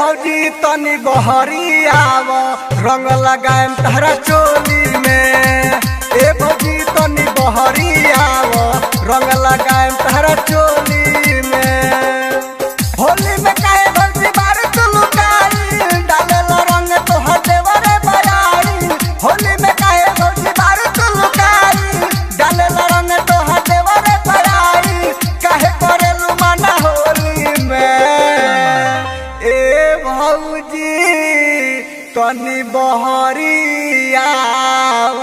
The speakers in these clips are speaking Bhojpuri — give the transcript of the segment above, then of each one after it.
भौजी तनी बहरी आव रंग लगाएम तहरा चोली में। ए भौजी तनी बहरी आव रंग लगाएम तहरा चोली में। होली में काहे भौजी बारू तू लुकाई डालेला रंग तोहर देवरे बयाई। होली में काहे भौजी बारू तू लुकाई डालेला रंग तोहर देवरे बयाई। काहे करेलू मना होली में। ए भौजी तनी बहरी आव।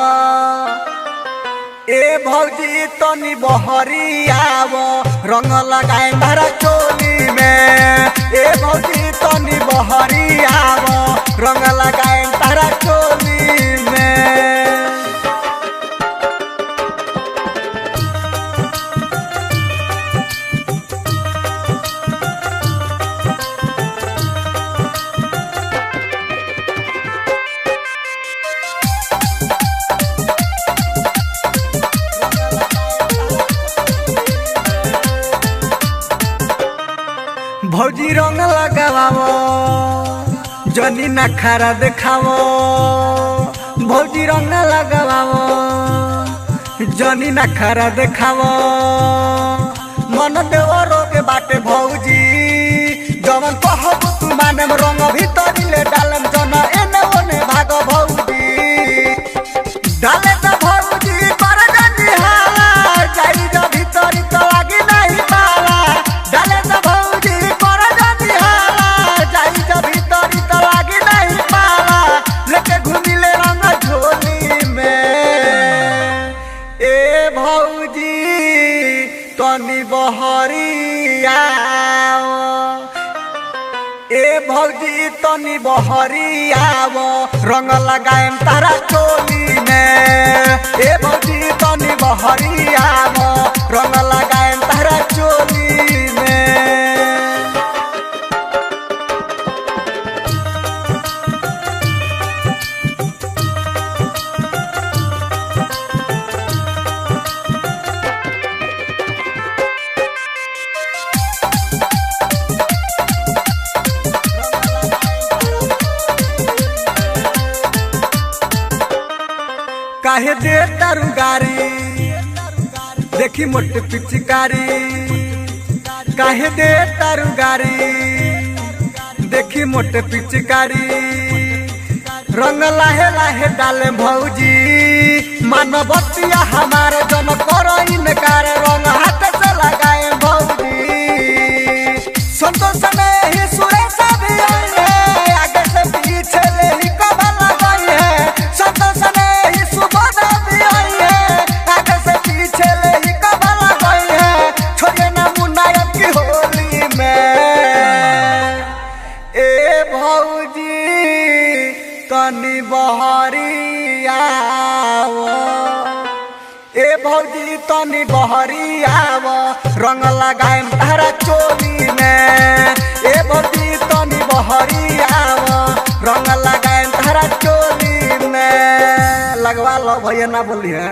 ए भौजी तनी बहरी आव रंग लगाए तारा चोली में। ए भौजी तनी बहरी आव रंग लगाए तारा चोली में। भौजी रंग लगावो जनी नखरा देखावो। भौजी रंग लगावो जनी नखरा देखावो। मन देवरो के बाटे भौजी जवन कहब तू मानेम रंग भीतरी ले डालम जना एने ओने भाग भौजी। डाले त भौजी कर जनी हाला जाई ज भीतरी त लागी नहीं पाला। डाले त भौजी कर जनी हाला जाई ज भीतरी त लागी नहीं पाला। लेके घूमी ले रंग झोली में। ए भौजी तनी बहरी आओ। ए भौजी तनी बहरी आव रंग लगाएम तारा चोली में। ए भौजी तनी बहरी आव रंग लगाएम तारा चोली में। काहे दे तारू गारी देखी मोट पिचकारी। काहे दे तारू गारी देखी मोट पिचकारी। रंग लाहे लाहे डाले भौजी मानवतिया हमारे जन करो इनकार। रंग हाथ से लगाए भौजी संतोष में ही सुरेश भी आई है। आगे से पीछे ले ही कबा लगाई है। संतोष में ही सुबोध भी आई है। आगे से पीछे ले ही कबा लगाई है। छोड़िए ना मुन्नायत की होली में। ए भौजी तनी बहरी आओ। ए भौजी तनी बहरी आव रंग लगाएम तारा चोली में। ए भौजी तनी बहरी आव रंग लगाएम तारा चोली में। लगवा लो भैया ना बोली है।